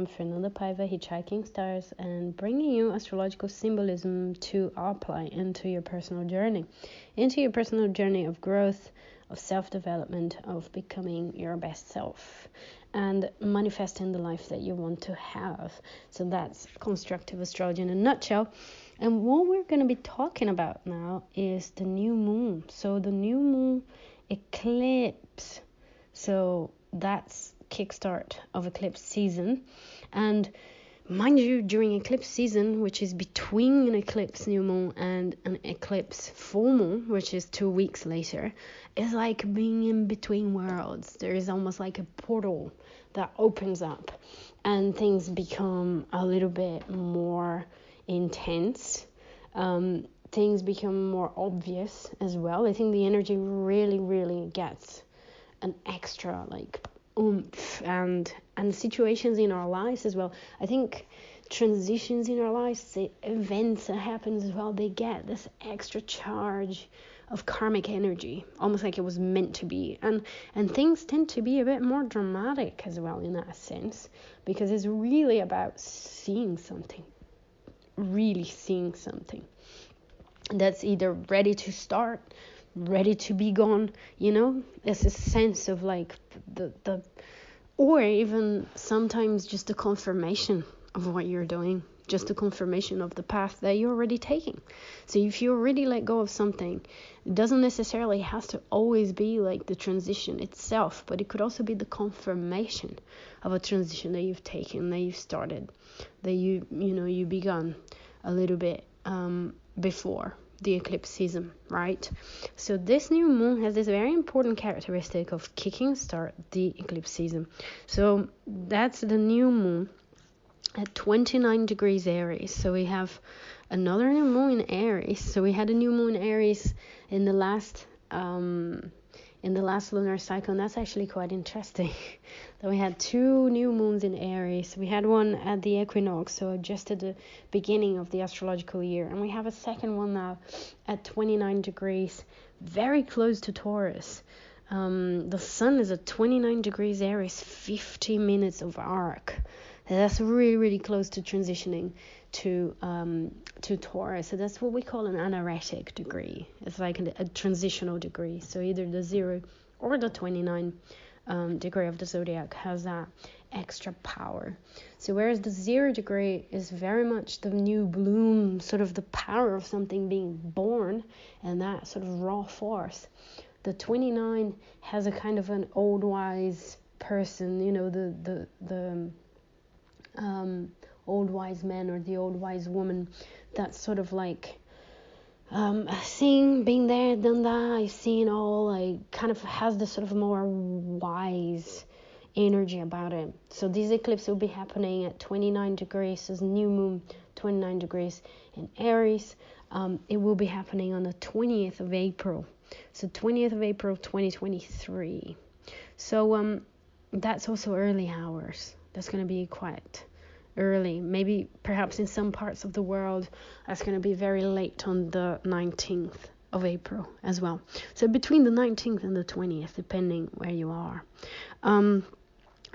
Fernanda Paiva, Hitchhiking Stars, and bringing you astrological symbolism to apply into your personal journey of growth, of self-development, of becoming your best self, and manifesting the life that you want to have. So that's constructive astrology in a nutshell. And what we're going to be talking about now is the new moon. So the new moon eclipse. So that's kickstart of eclipse season. And mind you, during eclipse season, which is between an eclipse new moon and an eclipse full moon, which is 2 weeks later, is like being in between worlds. There is almost like a portal that opens up and things become a little bit more intense. Things become more obvious as well. I think the energy really gets an extra like oomph, and situations in our lives as well. I think transitions in our lives, the events that happen as well, they get this extra charge of karmic energy, almost like it was meant to be. And things tend to be a bit more dramatic as well in that sense, because it's really about really seeing something that's either ready to start, ready to be gone, It's a sense of like the or even sometimes just a confirmation of what you're doing, just a confirmation of the path that you're already taking. So if you already let go of something, it doesn't necessarily have to always be like the transition itself, but it could also be the confirmation of a transition that you've taken, that you've started, that you begun a little bit before the eclipse season, right? So this new moon has this very important characteristic of kicking start the eclipse season. So that's the new moon at 29 degrees Aries. So we have another new moon in Aries. So we had a new moon in Aries in the last lunar cycle, and that's actually quite interesting. That we had 2 new moons in Aries. We had one at the equinox, so just at the beginning of the astrological year, and we have a second one now at 29 degrees, very close to Taurus. The sun is at 29 degrees Aries, 50 minutes of arc. That's really close to transitioning to Taurus. So that's what we call an anaretic degree. It's like a transitional degree. So either the 0 or the 29 degree of the zodiac has that extra power. So whereas the 0 degree is very much the new bloom, sort of the power of something being born and that sort of raw force, the 29 has a kind of an old wise person, the old wise man or the old wise woman, that's sort of like seeing, being there, done that, I've seen all, like kind of has this sort of more wise energy about it. So this eclipse will be happening at 29 degrees as new moon, 29 degrees in Aries. It will be happening on the 20th of April. So 20th of April 2023. So that's also early hours. That's going to be quite early. Maybe perhaps in some parts of the world that's going to be very late on the 19th of April as well. So between the 19th and the 20th, depending where you are.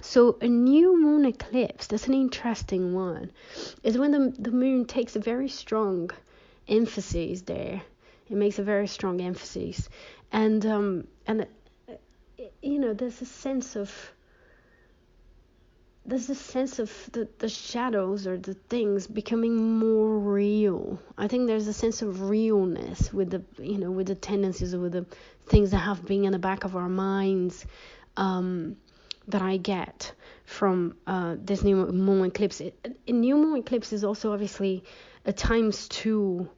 So a new moon eclipse, that's an interesting one, is when the moon takes a very strong emphasis there. It makes a very strong emphasis. And there's a sense of the shadows or the things becoming more real. I think there's a sense of realness with the tendencies, with the things that have been in the back of our minds, that I get from this new moon eclipse. A new moon eclipse is also obviously a ×2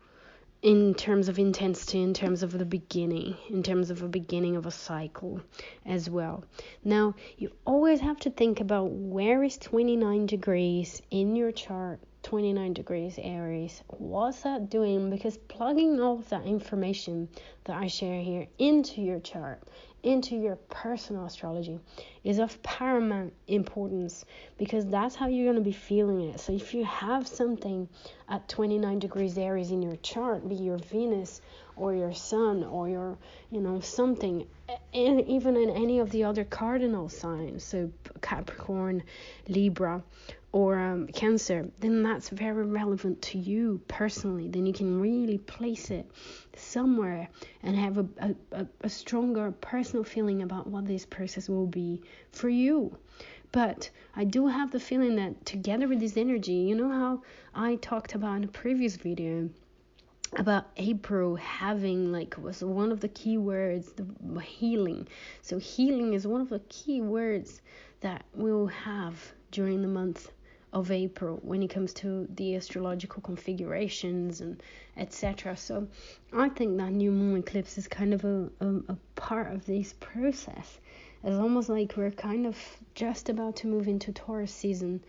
in terms of intensity, in terms of the beginning, in terms of a beginning of a cycle as well. Now, you always have to think about where is 29 degrees in your chart, 29 degrees Aries. What's that doing? Because plugging all of that information that I share here into your chart into your personal astrology is of paramount importance, because that's how you're going to be feeling it. So if you have something at 29 degrees Aries in your chart, be your Venus or your Sun or your, something, and even in any of the other cardinal signs, so Capricorn, Libra, or Cancer, then that's very relevant to you personally. Then you can really place it somewhere and have a stronger personal feeling about what this process will be for you. But I do have the feeling that together with this energy, you know how I talked about in a previous video about April having, was one of the key words, the healing. So healing is one of the key words that we'll have during the month of April when it comes to the astrological configurations and etc. So I think that new moon eclipse is kind of a part of this process. It's almost like we're kind of just about to move into Taurus season.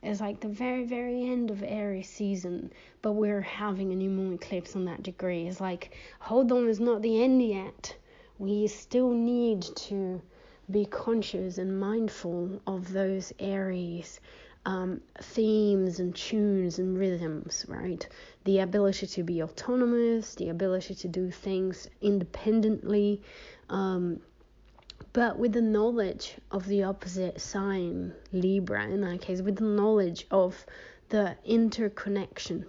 It's like the very, very end of Aries season, but we're having a new moon eclipse on that degree. It's like, hold on, it's not the end yet. We still need to be conscious and mindful of those Aries themes and tunes and rhythms, right? The ability to be autonomous, the ability to do things independently, but with the knowledge of the opposite sign, Libra in that case, with the knowledge of the interconnection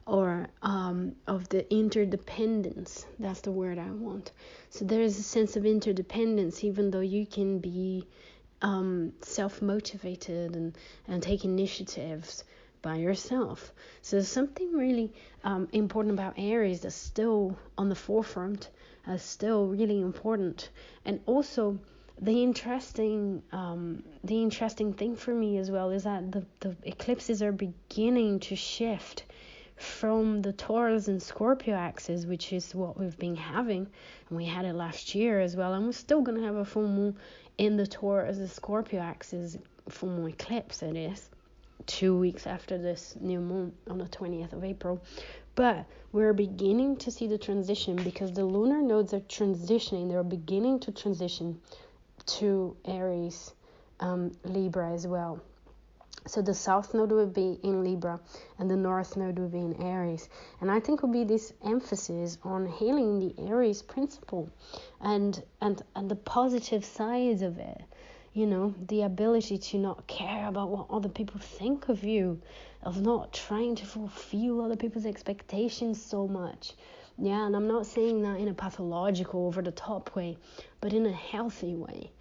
or of the interdependence. That's the word I want. So there is a sense of interdependence, even though you can be self-motivated and take initiatives by yourself. So there's something really important about Aries that's still on the forefront, still really important. And also the interesting thing for me as well is that the eclipses are beginning to shift from the Taurus and Scorpio axis, which is what we've been having, and we had it last year as well, and we're still going to have a full moon in the Taurus and Scorpio axis, full moon eclipse it is, 2 weeks after this new moon on the 20th of April. But we're beginning to see the transition because the lunar nodes are transitioning. They're beginning to transition to Aries, Libra as well. So the south node will be in Libra and the north node will be in Aries. And I think will be this emphasis on healing the Aries principle and the positive sides of it. The ability to not care about what other people think of you, of not trying to fulfill other people's expectations so much. Yeah, and I'm not saying that in a pathological, over-the-top way, but in a healthy way,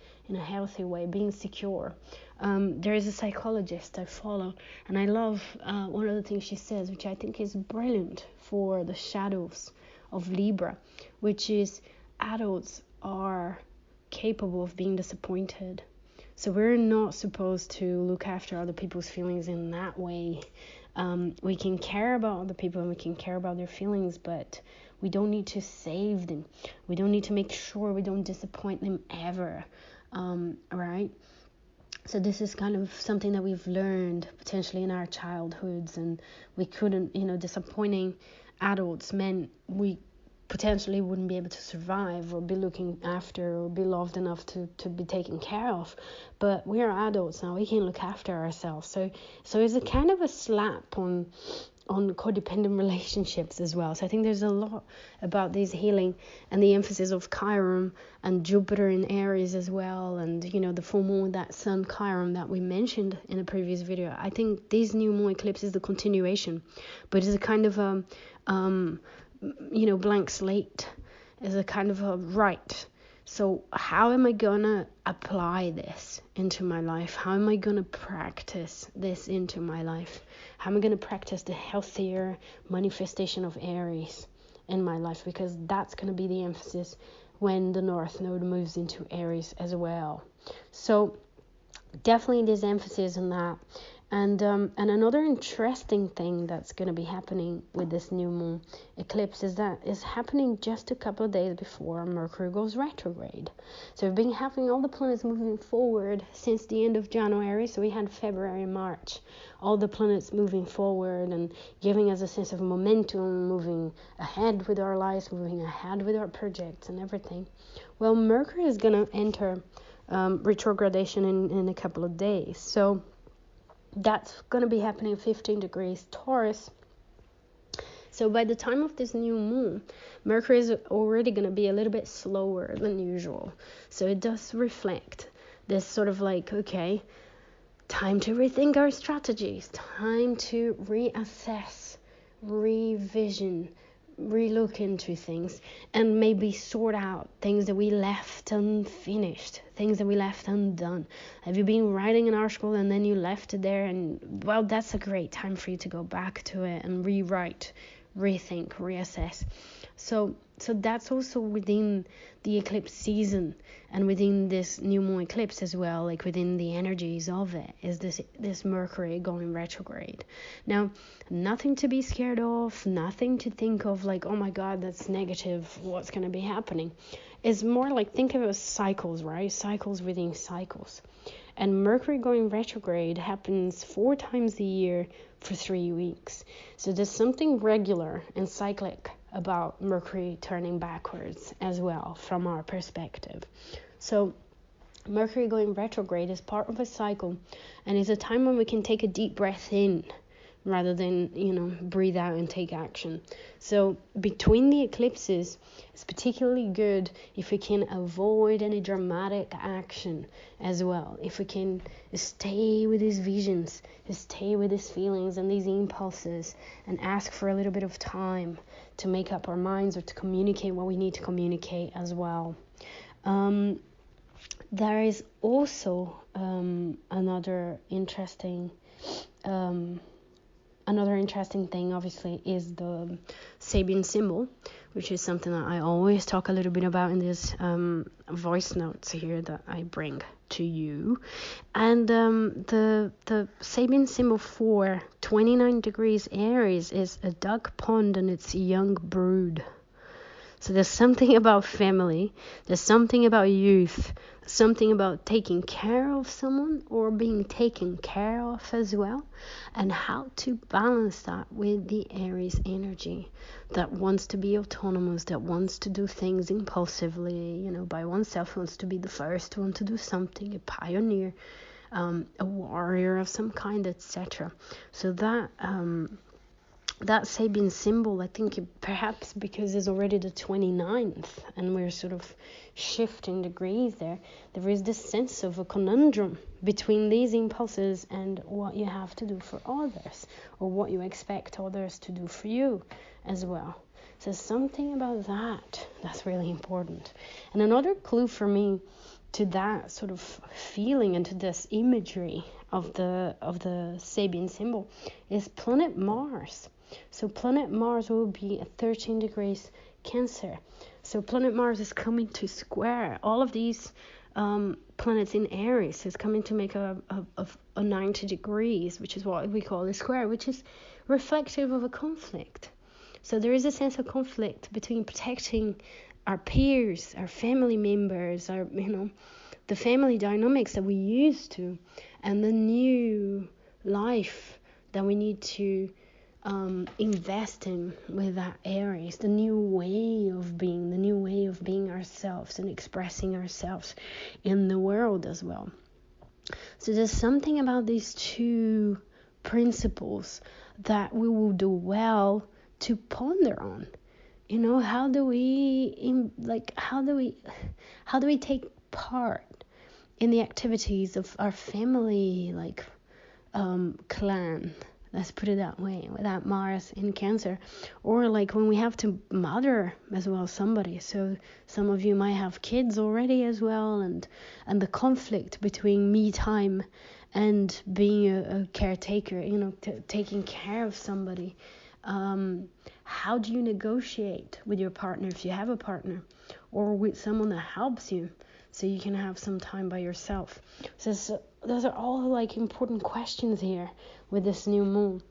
being secure. There is a psychologist I follow, and I love one of the things she says, which I think is brilliant for the shadows of Libra, which is adults are capable of being disappointed. So we're not supposed to look after other people's feelings in that way. We can care about other people and we can care about their feelings, but we don't need to save them. We don't need to make sure we don't disappoint them ever, right? So this is kind of something that we've learned potentially in our childhoods, and we couldn't, disappointing adults meant we potentially wouldn't be able to survive or be looking after or be loved enough to be taken care of. But we are adults now, we can look after ourselves. So it's a kind of a slap on codependent relationships as well. So I think there's a lot about this healing and the emphasis of Chiron and Jupiter in Aries as well, and the full moon, that Sun Chiron that we mentioned in a previous video. I think this new moon eclipse is the continuation, but it's a kind of blank slate, is a kind of a right. So how am I gonna apply this into my life? How am I gonna practice this into my life? How am I gonna practice the healthier manifestation of Aries in my life? Because that's gonna be the emphasis when the North Node moves into Aries as well. So definitely this emphasis on that. And another interesting thing that's going to be happening with this new moon eclipse is that it's happening just a couple of days before Mercury goes retrograde. So we've been having all the planets moving forward since the end of January. So we had February, March, all the planets moving forward and giving us a sense of momentum, moving ahead with our lives, moving ahead with our projects and everything. Well, Mercury is going to enter retrogradation in a couple of days. So that's going to be happening 15 degrees Taurus. So by the time of this new moon, Mercury is already going to be a little bit slower than usual. So it does reflect this sort of like, okay, time to rethink our strategies, time to reassess, revision, relook into things, and maybe sort out things that we left unfinished, things that we left undone. Have you been writing an article and then you left it there? And well, that's a great time for you to go back to it and rewrite, rethink, reassess. So that's also within the eclipse season and within this new moon eclipse as well, like within the energies of it, is this Mercury going retrograde. Now, nothing to be scared of, nothing to think of like, oh my God, that's negative, what's going to be happening. It's more like, think of it as cycles, right? Cycles within cycles. And Mercury going retrograde happens 4 times a year for 3 weeks. So there's something regular and cyclic about Mercury turning backwards as well from our perspective. So Mercury going retrograde is part of a cycle, and it's a time when we can take a deep breath in rather than, breathe out and take action. So between the eclipses, it's particularly good if we can avoid any dramatic action as well. If we can stay with these visions, stay with these feelings and these impulses, and ask for a little bit of time to make up our minds or to communicate what we need to communicate as well. There is also another interesting thing, obviously, is the Sabian Symbol, which is something that I always talk a little bit about in these voice notes here that I bring to you. And the Sabian Symbol for 29 degrees Aries is a duck pond and its young brood. So there's something about family, there's something about youth, something about taking care of someone or being taken care of as well, and how to balance that with the Aries energy that wants to be autonomous, that wants to do things impulsively, by oneself, wants to be the first one to do something, a pioneer, a warrior of some kind, etc. So that Sabian Symbol, I think perhaps because it's already the 29th and we're sort of shifting degrees there is this sense of a conundrum between these impulses and what you have to do for others, or what you expect others to do for you as well. So something about that's really important. And another clue for me to that sort of feeling and to this imagery of the Sabian Symbol is planet Mars. So planet Mars will be at 13 degrees Cancer. So planet Mars is coming to square all of these planets in Aries. Is coming to make a 90 degrees, which is what we call a square, which is reflective of a conflict. So there is a sense of conflict between protecting our peers, our family members, the family dynamics that we used to, and the new life that we need to invest in with that Aries, the new way of being ourselves and expressing ourselves in the world as well. So there's something about these two principles that we will do well to ponder on. How do we take part in the activities of our family, clan? Let's put it that way, with that Mars in Cancer. Or like when we have to mother as well somebody. So some of you might have kids already as well, and the conflict between me time and being a caretaker, taking care of somebody. How do you negotiate with your partner if you have a partner, or with someone that helps you so you can have some time by yourself. So those are all like important questions here with this new moon.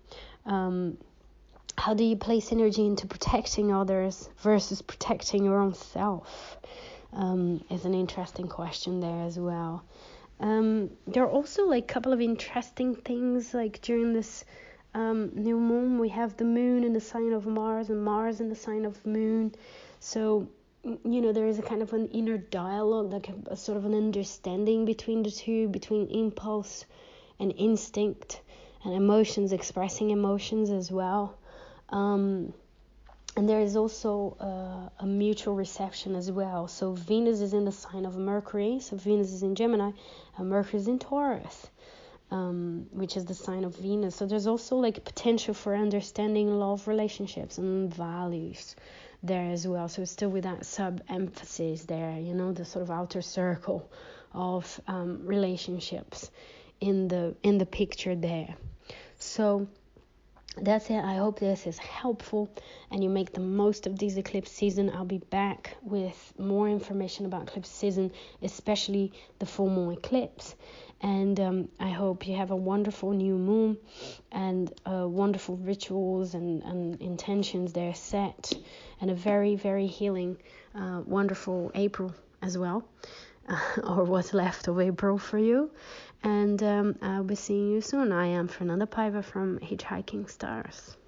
How do you place energy into protecting others versus protecting your own self? Is an interesting question there as well. There are also like a couple of interesting things like during this new moon. We have the moon in the sign of Mars and Mars in the sign of moon. So, there is a kind of an inner dialogue, like a sort of an understanding between the two, between impulse and instinct and emotions, expressing emotions as well. And there is also a mutual reception as well. So Venus is in the sign of Mercury. So Venus is in Gemini and Mercury is in Taurus, which is the sign of Venus. So there's also like potential for understanding love relationships and values there as well. So it's still with that sub-emphasis there, the sort of outer circle of relationships in the picture there. So that's it. I hope this is helpful and you make the most of this eclipse season. I'll be back with more information about eclipse season, especially the full moon eclipse. And I hope you have a wonderful new moon and wonderful rituals and intentions there set, and a very, very healing, wonderful April as well, or what's left of April for you. And I'll be seeing you soon. I am Fernanda Paiva from Hitchhiking Stars.